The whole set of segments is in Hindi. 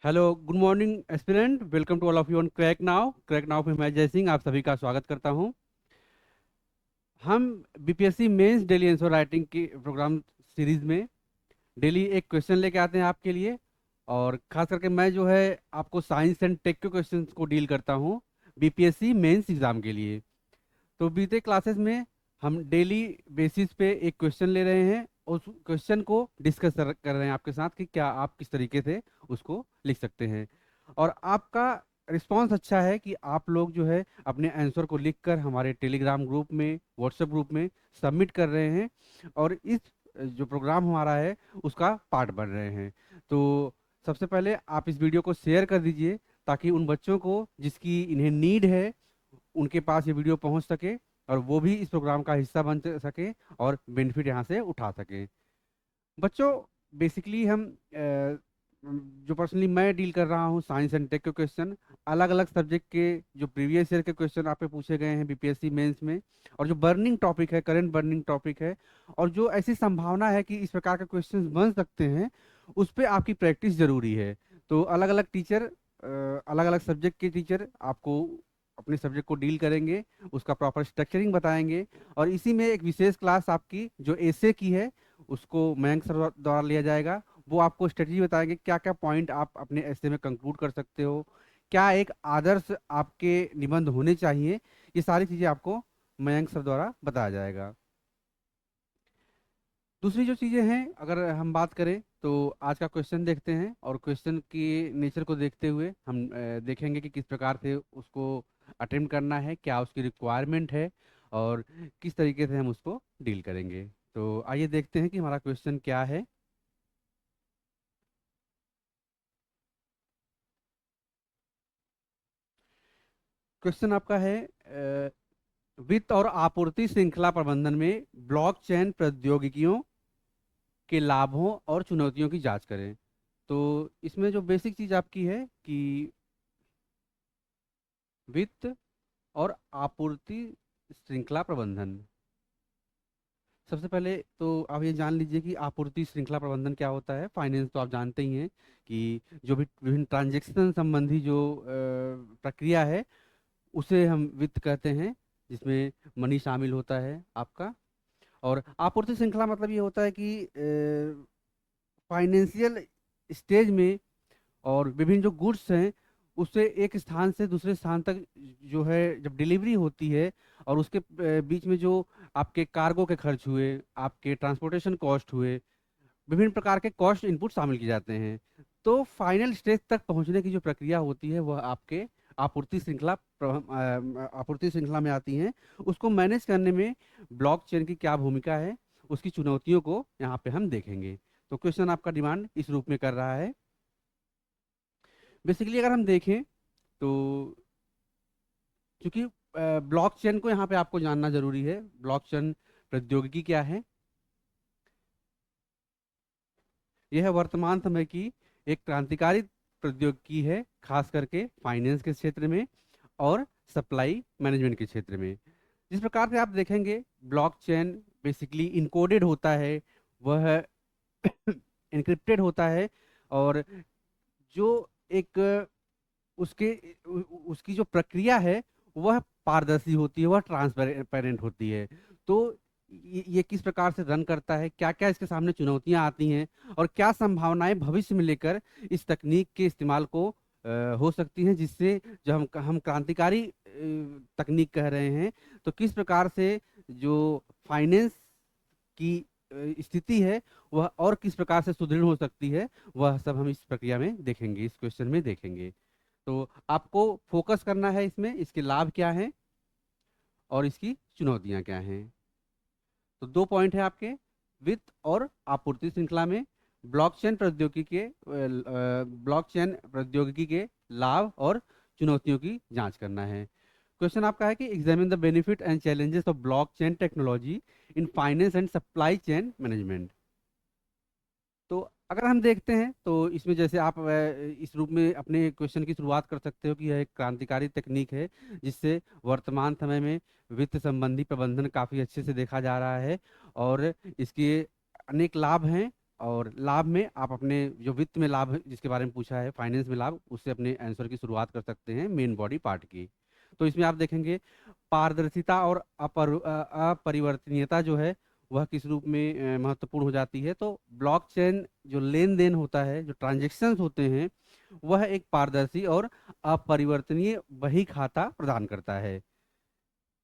Hello, good morning aspirant. Welcome to all of you on crack now. Crack now पे मैं जय सिंह आप सभी का स्वागत करता हूं। हम BPSC mains daily answer writing की प्रोग्राम सीरीज में डेली एक क्वेश्चन लेके आते हैं आपके लिए। और खास करके मैं जो है आपको साइंस एंड टेक के क्वेश्चंस को डील करता हूं बीपीएससी मेंस एग्जाम के लिए। तो बीते क्लासेस में हम डेली बेसिस पे एक क्वेश्चन ले रहे हैं, उस क्वेश्चन को डिस्कस कर रहे हैं आपके साथ कि क्या आप किस तरीके से उसको लिख सकते हैं। और आपका रिस्पांस अच्छा है कि आप लोग जो है अपने आंसर को लिखकर हमारे टेलीग्राम ग्रुप में, व्हाट्सएप ग्रुप में सबमिट कर रहे हैं और इस जो प्रोग्राम हमारा है उसका पार्ट बन रहे हैं। तो सबसे पहले आप इस वीडियो को शेयर कर दीजिए ताकि उन बच्चों को जिसकी इन्हें नीड है उनके पास ये वीडियो पहुंच सके और वो भी इस प्रोग्राम का हिस्सा बन सके और बेनिफिट यहाँ से उठा सके। बच्चों, बेसिकली हम जो पर्सनली मैं डील कर रहा हूँ साइंस एंड टेक के क्वेश्चन, अलग अलग सब्जेक्ट के जो प्रीवियस ईयर के क्वेश्चन आप पे पूछे गए हैं बीपीएससी मेंस में, और जो बर्निंग टॉपिक है, करंट बर्निंग टॉपिक है, और जो ऐसी संभावना है कि इस प्रकार के क्वेश्चन बन सकते हैं, उस पर आपकी प्रैक्टिस जरूरी है। तो अलग अलग टीचर, अलग अलग सब्जेक्ट के टीचर आपको अपने सब्जेक्ट को डील करेंगे, उसका प्रॉपर स्ट्रक्चरिंग बताएंगे। और इसी में एक विशेष क्लास आपकी जो एसे की है उसको मयंक सर द्वारा लिया जाएगा। वो आपको स्ट्रेटजी बताएंगे क्या क्या पॉइंट आप अपने ऐसे में कंक्लूड कर सकते हो, क्या एक आदर्श आपके निबंध होने चाहिए। ये सारी चीज़ें आपको मयंक सर द्वारा बताया जाएगा। दूसरी जो चीज़ें हैं, अगर हम बात करें तो आज का क्वेश्चन देखते हैं और क्वेश्चन की नेचर को देखते हुए हम देखेंगे कि किस प्रकार से उसको अटेम्प्ट करना है, क्या उसकी रिक्वायरमेंट है और किस तरीके से हम उसको डील करेंगे। तो आइए देखते हैं कि हमारा क्वेश्चन क्या है। क्वेश्चन आपका है वित्त और आपूर्ति श्रृंखला प्रबंधन में ब्लॉकचेन प्रौद्योगिकियों के लाभों और चुनौतियों की जांच करें। तो इसमें जो बेसिक चीज आपकी है कि वित्त और आपूर्ति श्रृंखला प्रबंधन। सबसे पहले तो आप ये जान लीजिए कि आपूर्ति श्रृंखला प्रबंधन क्या होता है। फाइनेंस तो आप जानते ही हैं कि जो भी विभिन्न ट्रांजैक्शन संबंधी जो प्रक्रिया है उसे हम वित्त कहते हैं, जिसमें मनी शामिल होता है आपका। और आपूर्ति श्रृंखला मतलब ये होता है कि फाइनेंशियल स्टेज में और विभिन्न जो गुड्स हैं उससे एक स्थान से दूसरे स्थान तक जो है जब डिलीवरी होती है, और उसके बीच में जो आपके कार्गो के खर्च हुए, आपके ट्रांसपोर्टेशन कॉस्ट हुए, विभिन्न प्रकार के कॉस्ट इनपुट शामिल किए जाते हैं। तो फाइनल स्टेज तक पहुंचने की जो प्रक्रिया होती है वह आपके आपूर्ति श्रृंखला में आती हैं। उसको मैनेज करने में ब्लॉकचेन की क्या भूमिका है, उसकी चुनौतियों को यहाँ पे हम देखेंगे। तो क्वेश्चन आपका डिमांड इस रूप में कर रहा है। बेसिकली अगर हम देखें तो क्योंकि ब्लॉकचेन को यहाँ पे आपको जानना जरूरी है। ब्लॉकचेन प्रौद्योगिकी क्या है? यह है वर्तमान समय की एक क्रांतिकारी प्रौद्योगिकी है, खास करके फाइनेंस के क्षेत्र में और सप्लाई मैनेजमेंट के क्षेत्र में। जिस प्रकार से आप देखेंगे ब्लॉकचेन बेसिकली इनकोडेड होता है, वह एनक्रिप्टेड होता है, और जो एक उसके उसकी जो प्रक्रिया है वह पारदर्शी होती है, वह ट्रांसपेरेंट होती है। तो ये किस प्रकार से रन करता है, क्या क्या इसके सामने चुनौतियां आती हैं और क्या संभावनाएं भविष्य में लेकर इस तकनीक के इस्तेमाल को हो सकती हैं, जिससे जो हम क्रांतिकारी तकनीक कह रहे हैं, तो किस प्रकार से जो फाइनेंस की स्थिति है वह और किस प्रकार से सुदृढ़ हो सकती है, वह सब हम इस प्रक्रिया में देखेंगे, इस क्वेश्चन में देखेंगे। तो आपको फोकस करना है इसमें, इसके लाभ क्या हैं और इसकी चुनौतियां क्या हैं। तो दो पॉइंट है आपके, वित्त और आपूर्ति श्रृंखला में ब्लॉकचेन प्रौद्योगिकी के लाभ और चुनौतियों की जांच करना है। क्वेश्चन आपका है कि examine the benefit and challenges of blockchain technology in finance and supply chain management. तो अगर हम देखते हैं तो इसमें जैसे आप इस रूप में अपने क्वेश्चन की शुरुआत कर सकते हो कि यह एक क्रांतिकारी तकनीक है जिससे वर्तमान समय में वित्त संबंधी प्रबंधन काफ़ी अच्छे से देखा जा रहा है, और इसके अनेक लाभ हैं और लाभ में आप अपने जो वित्त में लाभ जिसके बारे में पूछा है, फाइनेंस में लाभ, उससे अपने आंसर की शुरुआत कर सकते हैं मेन बॉडी पार्ट की। तो इसमें आप देखेंगे पारदर्शिता और अपरिवर्तनीयता जो है वह किस रूप में महत्वपूर्ण हो जाती है। तो ब्लॉकचेन जो लेन देन होता है, जो ट्रांजेक्शन्स होते हैं, वह एक पारदर्शी और अपरिवर्तनीय बही खाता प्रदान करता है।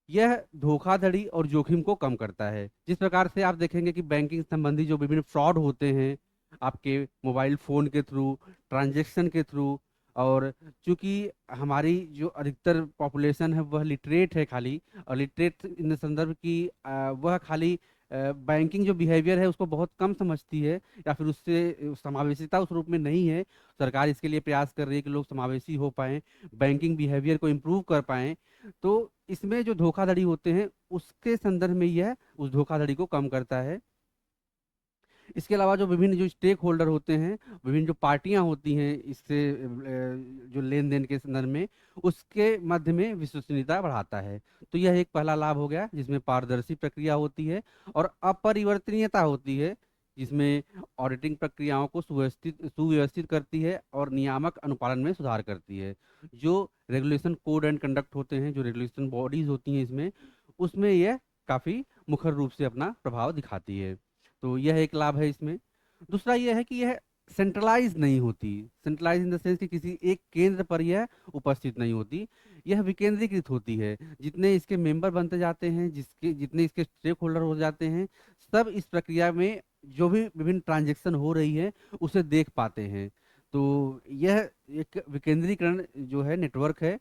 यह धोखाधड़ी और जोखिम को कम करता है। जिस प्रकार से आप देखेंगे कि बैंकिंग संबंधी जो विभिन्न फ्रॉड होते हैं आपके मोबाइल फोन के थ्रू, ट्रांजैक्शन के थ्रू, और चूंकि हमारी जो अधिकतर पॉपुलेशन है वह लिटरेट है खाली, और लिटरेट इन संदर्भ की वह खाली बैंकिंग जो बिहेवियर है उसको बहुत कम समझती है, या फिर उससे समावेशिता उस रूप में नहीं है। सरकार इसके लिए प्रयास कर रही है कि लोग समावेशी हो पाएं, बैंकिंग बिहेवियर को इम्प्रूव कर पाएं। तो इसमें जो धोखाधड़ी होते हैं उसके संदर्भ में यह उस धोखाधड़ी को कम करता है। इसके अलावा जो विभिन्न जो स्टेक होल्डर होते हैं, विभिन्न जो पार्टियां होती हैं इससे जो लेन देन के संदर्भ में, उसके मध्य में विश्वसनीयता बढ़ाता है। तो यह एक पहला लाभ हो गया जिसमें पारदर्शी प्रक्रिया होती है, और अपरिवर्तनीयता होती है जिसमें ऑडिटिंग प्रक्रियाओं को सुव्यवस्थित करती है और नियामक अनुपालन में सुधार करती है। जो रेगुलेशन कोड एंड कंडक्ट होते हैं, जो रेगुलेशन बॉडीज होती हैं इसमें, उसमें यह काफी मुखर रूप से अपना प्रभाव दिखाती है। तो यह एक लाभ है इसमें। दूसरा यह है कि यह सेंट्रलाइज नहीं होती। सेंट्रलाइज इन द सेंस कि किसी एक केंद्र पर यह उपस्थित नहीं होती, यह विकेंद्रीकृत होती है। जितने इसके मेंबर बनते जाते हैं, जितने इसके स्टेक होल्डर हो जाते हैं, सब इस प्रक्रिया में जो भी विभिन्न ट्रांजेक्शन हो रही है उसे देख पाते हैं। तो यह एक विकेंद्रीकरण जो है नेटवर्क है,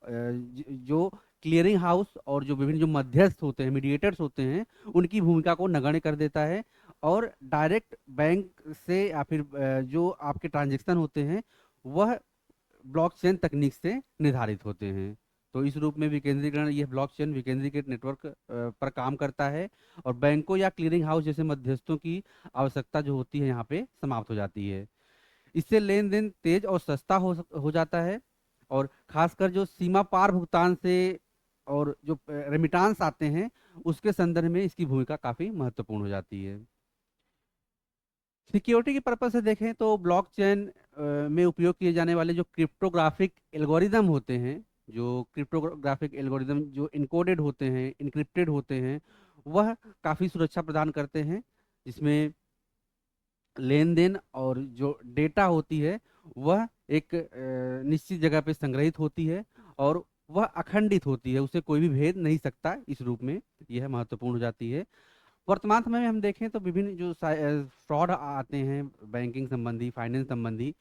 जो क्लियरिंग हाउस और जो विभिन्न जो मध्यस्थ होते हैं, मीडिएटर्स होते हैं, उनकी भूमिका को नगण्य कर देता है। और डायरेक्ट बैंक से या फिर जो आपके ट्रांजेक्शन होते हैं वह ब्लॉकचेन तकनीक से निर्धारित होते हैं। तो इस रूप में विकेंद्रीकरण, यह ब्लॉकचेन विकेंद्रीकृत नेटवर्क पर काम करता है, और बैंकों या क्लियरिंग हाउस जैसे मध्यस्थों की आवश्यकता जो होती है यहाँ पे समाप्त हो जाती है। इससे लेन देन तेज और सस्ता हो जाता है। और खासकर जो सीमा पार भुगतान से और जो रेमिटांस आते हैं उसके संदर्भ में इसकी भूमिका काफी महत्वपूर्ण हो जाती है। सिक्योरिटी के पर्पज से देखें तो ब्लॉकचेन में उपयोग किए जाने वाले जो क्रिप्टोग्राफिक एल्गोरिदम होते हैं, जो क्रिप्टोग्राफिक एल्गोरिदम जो इनकोडेड होते हैं, इनक्रिप्टेड होते हैं, वह काफ़ी सुरक्षा प्रदान करते हैं। जिसमें लेन देन और जो डेटा होती है वह एक निश्चित जगह पे संग्रहित होती है, और वह अखंडित होती है, उसे कोई भी भेद नहीं सकता। इस रूप में यह महत्वपूर्ण हो जाती है। वर्तमान समय में हम देखें तो विभिन्न जो फ्रॉड आते हैं बैंकिंग संबंधी, फाइनेंस संबंधी,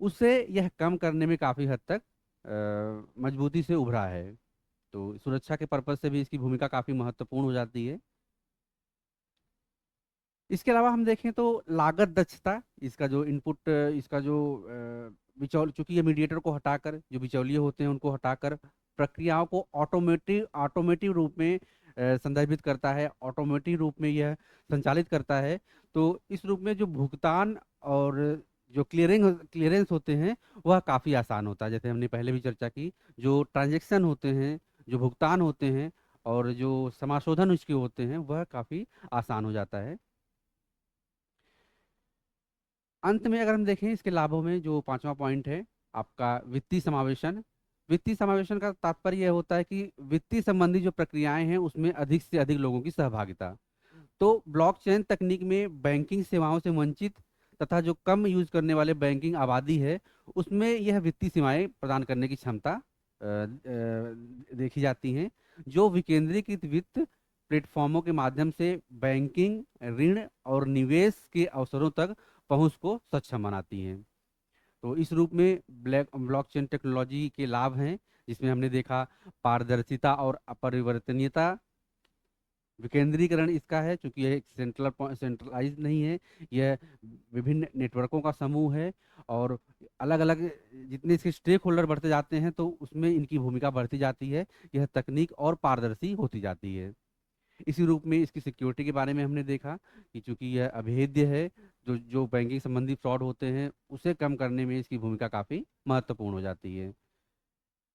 उसे यह कम करने में काफ़ी हद तक मजबूती से उभरा है। तो सुरक्षा के पर्पज से भी इसकी भूमिका काफ़ी महत्वपूर्ण हो जाती है। इसके अलावा हम देखें तो लागत दक्षता, इसका जो इनपुट, इसका जो चूंकि ये मीडिएटर को हटाकर, जो बिचौलिए होते हैं उनको हटाकर प्रक्रियाओं को ऑटोमेटिव रूप में संदर्भित करता है, ऑटोमेटिव रूप में यह संचालित करता है। तो इस रूप में जो भुगतान और जो क्लियरेंस होते हैं वह काफ़ी आसान होता है। जैसे हमने पहले भी चर्चा की, जो ट्रांजेक्शन होते हैं, जो भुगतान होते हैं, और जो समाशोधन उसके होते हैं वह काफ़ी आसान हो जाता है। अंत में अगर हम देखें इसके लाभों में, जो पांचवा पॉइंट है आपका वित्तीय समावेशन। वित्तीय समावेशन का तात्पर्य यह होता है कि वित्तीय संबंधी जो प्रक्रियाएं हैं उसमें अधिक से अधिक लोगों की सहभागिता। तो ब्लॉकचेन तकनीक में बैंकिंग सेवाओं से वंचित तथा जो कम यूज करने वाले बैंकिंग आबादी है उसमें यह वित्तीय सेवाएं प्रदान करने की क्षमता देखी जाती हैं। जो विकेंद्रीकृत वित्त प्लेटफॉर्मों के माध्यम से बैंकिंग, ऋण और निवेश के अवसरों तक पहुंच को सक्षम बनाती हैं। तो इस रूप में ब्लॉकचेन टेक्नोलॉजी के लाभ हैं, जिसमें हमने देखा पारदर्शिता और अपरिवर्तनीयता। विकेंद्रीकरण इसका है क्योंकि यह एक सेंट्रलाइज नहीं है, यह विभिन्न नेटवर्कों का समूह है, और अलग अलग जितने इसके स्टेक होल्डर बढ़ते जाते हैं तो उसमें इनकी भूमिका बढ़ती जाती है। यह तकनीक और पारदर्शी होती जाती है। इसी रूप में इसकी सिक्योरिटी के बारे में हमने देखा कि चूंकि यह अभेद्य है, जो जो बैंकिंग संबंधी फ्रॉड होते हैं उसे कम करने में इसकी भूमिका काफ़ी महत्वपूर्ण हो जाती है।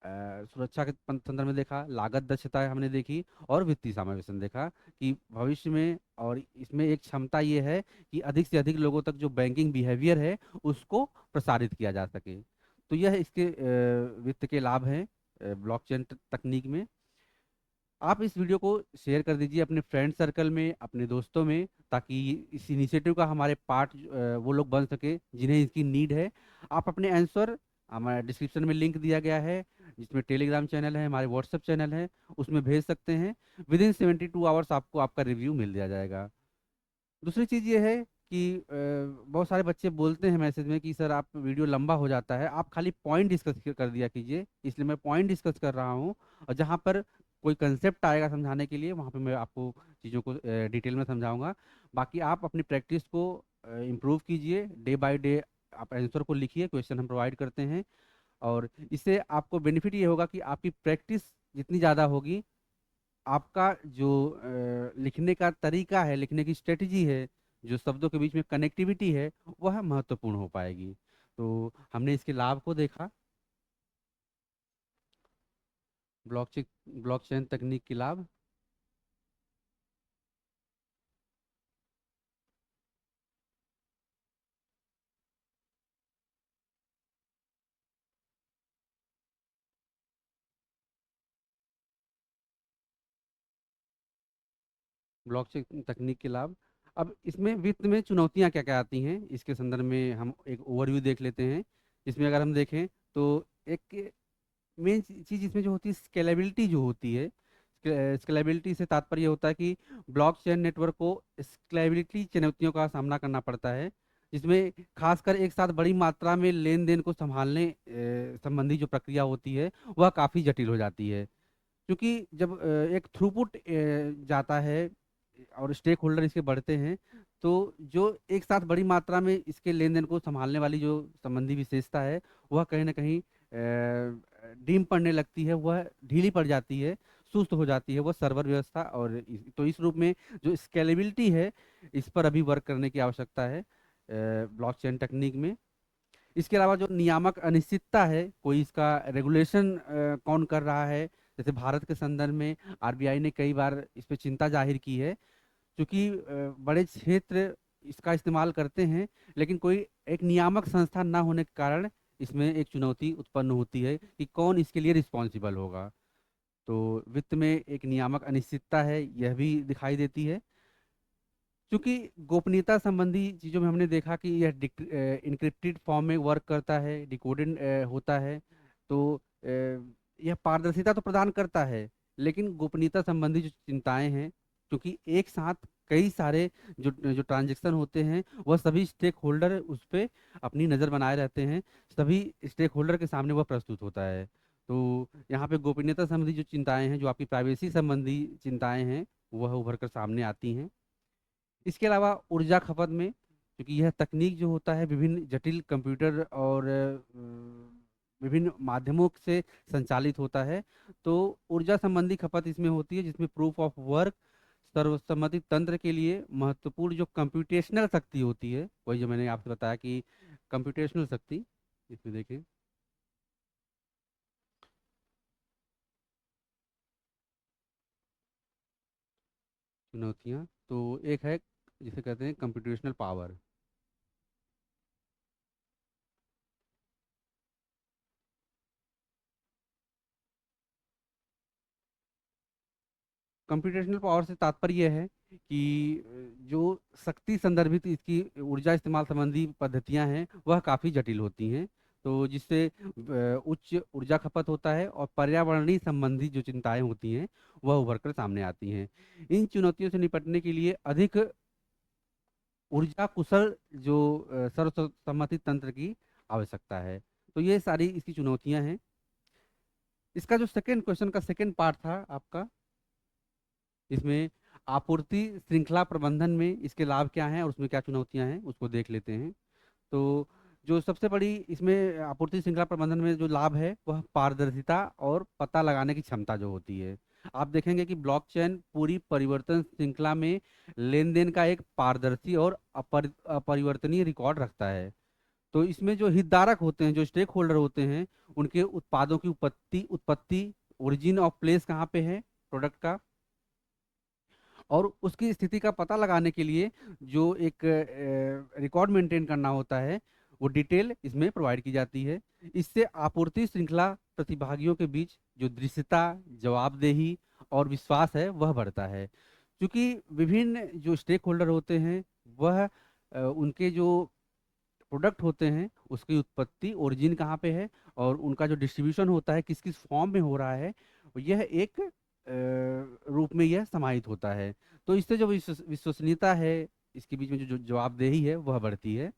सुरक्षा के संदर्भ में देखा, लागत दक्षता हमने देखी, और वित्तीय समावेशन देखा कि भविष्य में, और इसमें एक क्षमता ये है कि अधिक से अधिक लोगों तक जो बैंकिंग बिहेवियर है उसको प्रसारित किया जा सके। तो यह इसके वित्त के लाभ हैं ब्लॉकचेन तकनीक में। आप इस वीडियो को शेयर कर दीजिए अपने फ्रेंड सर्कल में, अपने दोस्तों में, ताकि इस इनिशिएटिव का हमारे पार्ट वो लोग बन सके जिन्हें इसकी नीड है। आप अपने आंसर हमारे डिस्क्रिप्शन में लिंक दिया गया है, जिसमें टेलीग्राम चैनल है, हमारे व्हाट्सएप चैनल है, उसमें भेज सकते हैं। विद इन 72 आवर्स आपको आपका रिव्यू मिल दिया जाएगा। दूसरी चीज़ ये है कि बहुत सारे बच्चे बोलते हैं मैसेज में कि सर आप वीडियो लंबा हो जाता है, आप खाली पॉइंट डिस्कस कर दिया कीजिए। इसलिए मैं पॉइंट डिस्कस कर रहा हूँ, और जहाँ पर कोई कंसेप्ट आएगा समझाने के लिए वहाँ पे मैं आपको चीज़ों को डिटेल में समझाऊंगा। बाकी आप अपनी प्रैक्टिस को इम्प्रूव कीजिए डे बाय डे। आप आंसर को लिखिए, क्वेश्चन हम प्रोवाइड करते हैं, और इससे आपको बेनिफिट ये होगा कि आपकी प्रैक्टिस जितनी ज़्यादा होगी, आपका जो लिखने का तरीका है, लिखने की स्ट्रेटजी है, जो शब्दों के बीच में कनेक्टिविटी है, वह महत्वपूर्ण हो पाएगी। तो हमने इसके लाभ को देखा, ब्लॉकचेन ब्लॉकचेन तकनीक के लाभ। ब्लॉकचेन तकनीक के लाभ। अब इसमें वित्त में चुनौतियां क्या क्या आती हैं, इसके संदर्भ में हम एक ओवरव्यू देख लेते हैं। इसमें अगर हम देखें तो एक मेन चीज इसमें जो होती है, स्केलेबिलिटी जो होती है। स्केलेबिलिटी से तात्पर्य होता है कि ब्लॉकचेन नेटवर्क को स्केलेबिलिटी चुनौतियों का सामना करना पड़ता है, जिसमें खासकर एक साथ बड़ी मात्रा में लेन देन को संभालने संबंधी जो प्रक्रिया होती है वह काफ़ी जटिल हो जाती है। क्योंकि जब एक थ्रूपुट जाता है और स्टेक होल्डर इसके बढ़ते हैं, तो जो एक साथ बड़ी मात्रा में इसके लेन देन को संभालने वाली जो संबंधी विशेषता है वह कहीं ना कहीं डीम पड़ने लगती है, वह ढीली पड़ जाती है, सुस्त हो जाती है वह सर्वर व्यवस्था। और तो इस रूप में जो स्केलेबिलिटी है, इस पर अभी वर्क करने की आवश्यकता है ब्लॉकचेन टेक्निक में। इसके अलावा जो नियामक अनिश्चितता है, कोई इसका रेगुलेशन कौन कर रहा है, जैसे भारत के संदर्भ में आरबीआई ने कई बार इस पर चिंता जाहिर की है, क्योंकि बड़े क्षेत्र इसका इस्तेमाल करते हैं, लेकिन कोई एक नियामक संस्था ना होने के कारण इसमें एक चुनौती उत्पन्न होती है कि कौन इसके लिए रिस्पॉन्सिबल होगा। तो वित्त में एक नियामक अनिश्चितता है, यह भी दिखाई देती है। क्योंकि गोपनीयता संबंधी चीज़ों में हमने देखा कि यह इनक्रिप्टेड फॉर्म में वर्क करता है, डिकोडेड होता है। तो यह पारदर्शिता तो प्रदान करता है, लेकिन गोपनीयता संबंधी जो चिंताएं हैं, क्योंकि एक साथ कई सारे जो जो ट्रांजेक्शन होते हैं वह सभी स्टेक होल्डर उस पर अपनी नज़र बनाए रहते हैं, सभी स्टेक होल्डर के सामने वह प्रस्तुत होता है। तो यहाँ पे गोपनीयता संबंधी जो चिंताएं हैं, जो आपकी प्राइवेसी संबंधी चिंताएं हैं, वह उभर कर सामने आती हैं। इसके अलावा ऊर्जा खपत में, क्योंकि यह तकनीक जो होता है विभिन्न जटिल कंप्यूटर और विभिन्न माध्यमों से संचालित होता है, तो ऊर्जा संबंधी खपत इसमें होती है, जिसमें प्रूफ ऑफ वर्क सर्वसम्मति तंत्र के लिए महत्वपूर्ण जो कंप्यूटेशनल शक्ति होती है, वही जो मैंने आपसे बताया कि कंप्यूटेशनल शक्ति। इसमें देखें चुनौतियाँ, तो एक है जिसे कहते हैं कंप्यूटेशनल पावर। कंप्यूटेशनल पावर से तात्पर्य यह है कि जो शक्ति संदर्भित इसकी ऊर्जा इस्तेमाल संबंधी पद्धतियां हैं वह काफ़ी जटिल होती हैं, तो जिससे उच्च ऊर्जा खपत होता है, और पर्यावरणीय संबंधी जो चिंताएं होती हैं वह उभर कर सामने आती हैं। इन चुनौतियों से निपटने के लिए अधिक ऊर्जा कुशल जो सर्वसम्मति तंत्र की आवश्यकता है। तो ये सारी इसकी चुनौतियां हैं। इसका जो सेकंड क्वेश्चन का सेकंड पार्ट था आपका, इसमें आपूर्ति श्रृंखला प्रबंधन में इसके लाभ क्या हैं और उसमें क्या चुनौतियां हैं, उसको देख लेते हैं। तो जो सबसे बड़ी इसमें आपूर्ति श्रृंखला प्रबंधन में जो लाभ है वह पारदर्शिता और पता लगाने की क्षमता जो होती है। आप देखेंगे कि ब्लॉकचेन पूरी परिवर्तन श्रृंखला में लेन देन का एक पारदर्शी और अपरिवर्तनीय रिकॉर्ड रखता है। तो इसमें जो हितधारक होते हैं, जो स्टेक होल्डर होते हैं, उनके उत्पादों की उत्पत्ति उत्पत्ति ओरिजिन ऑफ प्लेस कहाँ पे है प्रोडक्ट का, और उसकी स्थिति का पता लगाने के लिए जो एक रिकॉर्ड मेंटेन करना होता है, वो डिटेल इसमें प्रोवाइड की जाती है। इससे आपूर्ति श्रृंखला प्रतिभागियों के बीच जो दृश्यता, जवाबदेही और विश्वास है वह बढ़ता है। क्योंकि विभिन्न जो स्टेक होल्डर होते हैं वह उनके जो प्रोडक्ट होते हैं उसकी उत्पत्ति ओरिजिन कहाँ पे है और उनका जो डिस्ट्रीब्यूशन होता है किस किस फॉर्म में हो रहा है, यह एक रूप में यह समाहित होता है। तो इससे जो विश्वसनीयता है, इसके बीच में जो जवाबदेही है वह बढ़ती है।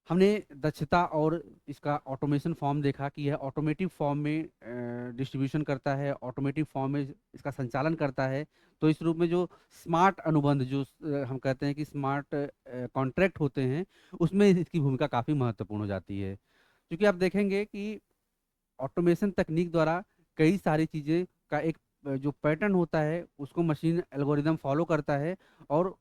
हमने दक्षता और इसका ऑटोमेशन फॉर्म देखा कि यह ऑटोमेटिव फॉर्म में डिस्ट्रीब्यूशन करता है, ऑटोमेटिव फॉर्म में इसका संचालन करता है। तो इस रूप में जो स्मार्ट अनुबंध, जो हम कहते हैं कि स्मार्ट कॉन्ट्रैक्ट होते हैं, उसमें इसकी भूमिका काफ़ी महत्वपूर्ण हो जाती है। क्योंकि आप देखेंगे कि ऑटोमेशन तकनीक द्वारा कई सारी चीज़ें का एक जो पैटर्न होता है उसको मशीन एल्गोरिदम फॉलो करता है, और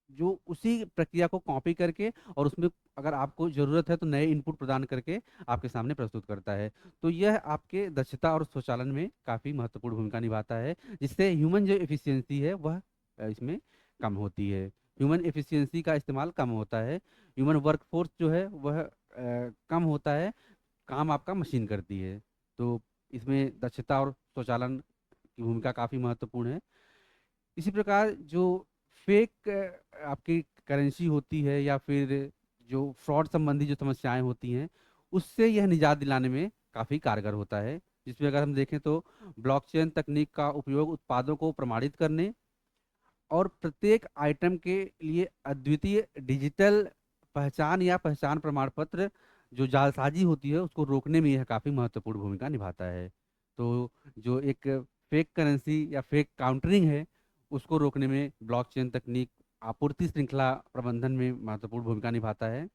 जो उसी प्रक्रिया को कॉपी करके और उसमें अगर आपको ज़रूरत है तो नए इनपुट प्रदान करके आपके सामने प्रस्तुत करता है। तो यह आपके दक्षता और स्वचालन में काफ़ी महत्वपूर्ण भूमिका निभाता है, जिससे ह्यूमन जो एफिशिएंसी है वह इसमें कम होती है। ह्यूमन एफिशिएंसी का इस्तेमाल कम होता है, ह्यूमन वर्कफोर्स जो है वह कम होता है, काम आपका मशीन करती है। तो इसमें दक्षता और स्वचालन की भूमिका काफ़ी महत्वपूर्ण है। इसी प्रकार जो फेक आपकी करेंसी होती है या फिर जो फ्रॉड संबंधी जो समस्याएं होती हैं, उससे यह निजात दिलाने में काफ़ी कारगर होता है। जिसमें अगर हम देखें तो ब्लॉकचेन तकनीक का उपयोग उत्पादों को प्रमाणित करने और प्रत्येक आइटम के लिए अद्वितीय डिजिटल पहचान या पहचान प्रमाण पत्र जो जालसाजी होती है उसको रोकने में यह काफ़ी महत्वपूर्ण भूमिका निभाता है। तो जो एक फेक करेंसी या फेक काउंटरिंग है उसको रोकने में ब्लॉकचेन तकनीक आपूर्ति श्रृंखला प्रबंधन में महत्वपूर्ण भूमिका निभाता है।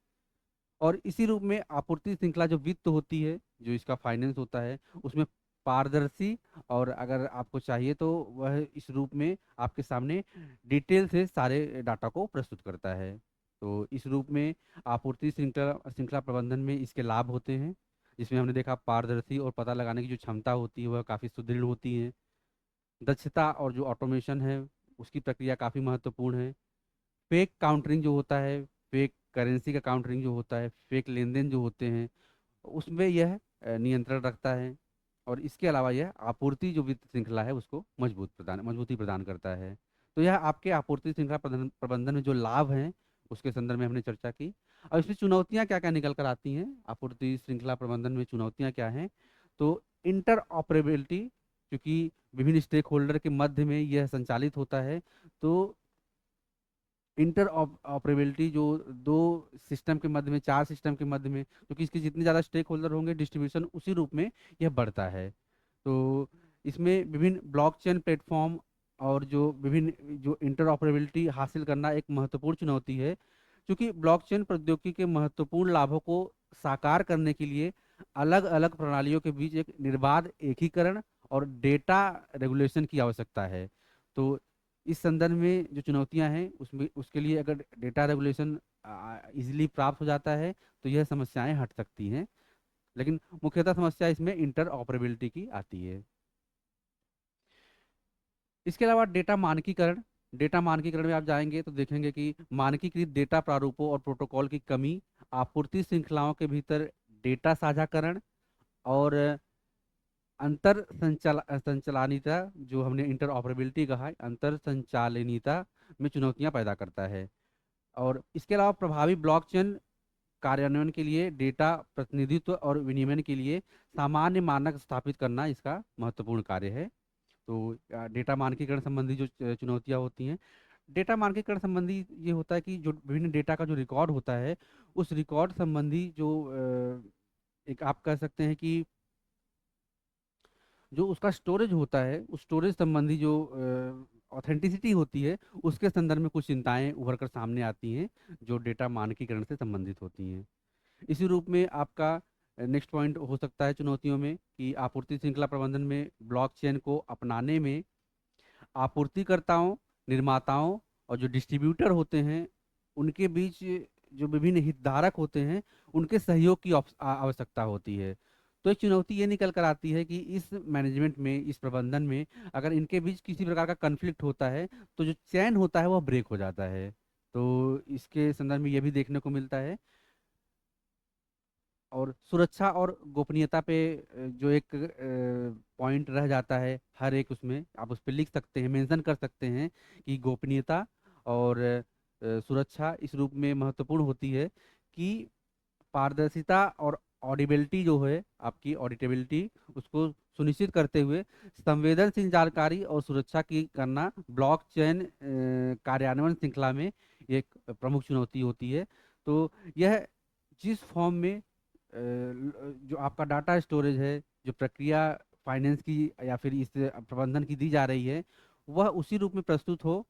और इसी रूप में आपूर्ति श्रृंखला जो वित्त होती है, जो इसका फाइनेंस होता है, उसमें पारदर्शी, और अगर आपको चाहिए तो वह इस रूप में आपके सामने डिटेल से सारे डाटा को प्रस्तुत करता है। तो इस रूप में आपूर्ति श्रृंखला श्रृंखला प्रबंधन में इसके लाभ होते हैं, जिसमें हमने देखा पारदर्शी और पता लगाने की जो क्षमता होती है वह काफ़ी सुदृढ़ होती है। दक्षता और जो ऑटोमेशन है उसकी प्रक्रिया काफ़ी महत्वपूर्ण है। फेक काउंटरिंग जो होता है, फेक करेंसी का काउंटरिंग जो होता है, फेक लेन देन जो होते हैं, उसमें यह नियंत्रण रखता है। और इसके अलावा यह आपूर्ति जो वित्त श्रृंखला है उसको मजबूती प्रदान करता है। तो यह आपके आपूर्ति श्रृंखला प्रबंधन में जो लाभ हैं उसके संदर्भ में हमने चर्चा की। अब इसमें चुनौतियां क्या क्या निकल कर आती हैं, आपूर्ति श्रृंखला प्रबंधन में चुनौतियां क्या हैं। तो इंटर ऑपरेबिलिटी, क्योंकि विभिन्न स्टेक होल्डर के मध्य में यह संचालित होता है, तो इंटर ऑपरेबिलिटी जो दो सिस्टम के मध्य में, चार सिस्टम के मध्य में, क्योंकि इसके जितने ज़्यादा स्टेक होल्डर होंगे डिस्ट्रीब्यूशन उसी रूप में यह बढ़ता है। तो इसमें विभिन्न ब्लॉकचेन प्लेटफॉर्म और जो विभिन्न जो इंटर ऑपरेबिलिटी हासिल करना एक महत्वपूर्ण चुनौती है, क्योंकि ब्लॉकचेन प्रौद्योगिकी के महत्वपूर्ण लाभों को साकार करने के लिए अलग अलग प्रणालियों के बीच एक निर्बाध एकीकरण और डेटा रेगुलेशन की आवश्यकता है। तो इस संदर्भ में जो चुनौतियां हैं उसमें उसके लिए अगर डेटा रेगुलेशन इजीली प्राप्त हो जाता है तो यह समस्याएं हट सकती हैं। लेकिन मुख्यतः समस्या इसमें इंटर ऑपरेबिलिटी की आती है। इसके अलावा डेटा मानकीकरण में आप जाएंगे तो देखेंगे कि मानकीकृत डेटा प्रारूपों और प्रोटोकॉल की कमी, आपूर्ति श्रृंखलाओं के भीतर डेटा साझाकरण और संचालनीयता, जो हमने इंटर ऑपरेबिलिटी कहा है, अंतर संचालनीयता में चुनौतियां पैदा करता है। और इसके अलावा प्रभावी ब्लॉकचेन कार्यान्वयन के लिए डेटा प्रतिनिधित्व और विनिमय के लिए सामान्य मानक स्थापित करना इसका महत्वपूर्ण कार्य है। तो डेटा मानकीकरण संबंधी जो चुनौतियां होती हैं, डेटा मानकीकरण संबंधी ये होता है कि जो विभिन्न डेटा का जो रिकॉर्ड होता है उस रिकॉर्ड संबंधी जो एक आप कह सकते हैं कि जो उसका स्टोरेज होता है, उस स्टोरेज संबंधी जो ऑथेंटिसिटी होती है उसके संदर्भ में कुछ चिंताएं उभर कर सामने आती हैं जो डेटा मानकीकरण से संबंधित होती हैं। इसी रूप में आपका नेक्स्ट पॉइंट हो सकता है चुनौतियों में कि आपूर्ति श्रृंखला प्रबंधन में ब्लॉकचेन को अपनाने में आपूर्तिकर्ताओं, निर्माताओं और जो डिस्ट्रीब्यूटर होते हैं उनके बीच जो विभिन्न हितधारक होते हैं उनके सहयोग की आवश्यकता होती है। तो एक चुनौती ये निकल कर आती है कि इस मैनेजमेंट में, इस प्रबंधन में अगर इनके बीच किसी प्रकार का कन्फ्लिक्ट होता है तो जो चैन होता है वह ब्रेक हो जाता है। तो इसके संदर्भ में ये भी देखने को मिलता है। और सुरक्षा और गोपनीयता पे जो एक पॉइंट रह जाता है हर एक, उसमें आप उस पर लिख सकते हैं, मेंशन कर सकते हैं कि गोपनीयता और सुरक्षा इस रूप में महत्वपूर्ण होती है कि पारदर्शिता और ऑडिबिलिटी जो है आपकी, ऑडिटेबिलिटी, उसको सुनिश्चित करते हुए संवेदनशील जानकारी और सुरक्षा की करना ब्लॉकचेन कार्यान्वयन श्रृंखला में एक प्रमुख चुनौती होती है। तो यह जिस फॉर्म में जो आपका डाटा स्टोरेज है, जो प्रक्रिया फाइनेंस की या फिर इस प्रबंधन की दी जा रही है, वह उसी रूप में प्रस्तुत हो,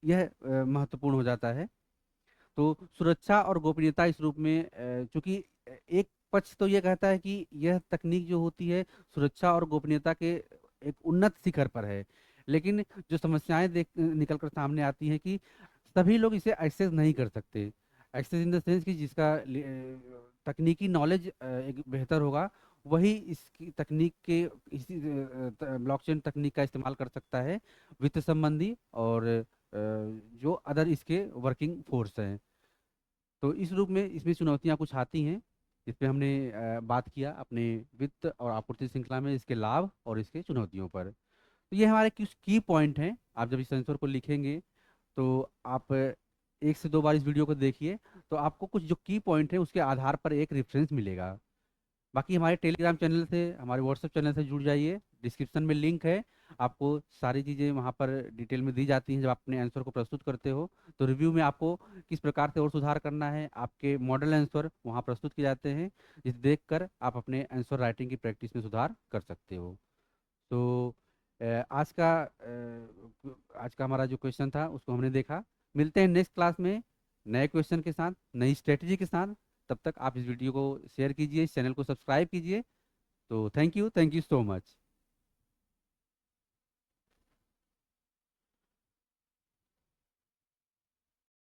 यह महत्वपूर्ण हो जाता है। तो सुरक्षा और गोपनीयता इस रूप में चूंकि एक पक्ष तो ये कहता है कि यह तकनीक जो होती है सुरक्षा और गोपनीयता के एक उन्नत शिखर पर है, लेकिन जो समस्याएं देख निकल कर सामने आती हैं कि सभी लोग इसे एक्सेस नहीं कर सकते। एक्सेस इन द सेंस कि जिसका तकनीकी नॉलेज एक बेहतर होगा वही इसकी तकनीक के इसी ब्लॉकचेन तकनीक का इस्तेमाल कर सकता है वित्त संबंधी और जो अदर इसके वर्किंग फोर्स हैं। तो इस रूप में इसमें चुनौतियां कुछ आती हैं, इस पे हमने बात किया अपने वित्त और आपूर्ति श्रृंखला में इसके लाभ और इसके चुनौतियों पर। तो ये हमारे कुछ की पॉइंट हैं। आप जब इस आंसर को लिखेंगे तो आप एक से दो बार इस वीडियो को देखिए, तो आपको कुछ जो की पॉइंट है उसके आधार पर एक रेफरेंस मिलेगा। बाकी हमारे टेलीग्राम चैनल से, हमारे व्हाट्सएप चैनल से जुड़ जाइए, डिस्क्रिप्शन में लिंक है। आपको सारी चीज़ें वहाँ पर डिटेल में दी जाती हैं जब आप अपने आंसर को प्रस्तुत करते हो। तो रिव्यू में आपको किस प्रकार से और सुधार करना है, आपके मॉडल आंसर वहाँ प्रस्तुत किए जाते हैं, जिसे देख कर आप अपने आंसर राइटिंग की प्रैक्टिस में सुधार कर सकते हो। तो आज का हमारा जो क्वेश्चन था उसको हमने देखा। मिलते हैं नेक्स्ट क्लास में नए क्वेश्चन के साथ, नई स्ट्रेटजी के साथ। तब तक आप इस वीडियो को शेयर कीजिए, इस चैनल को सब्सक्राइब कीजिए। तो थैंक यू सो मच।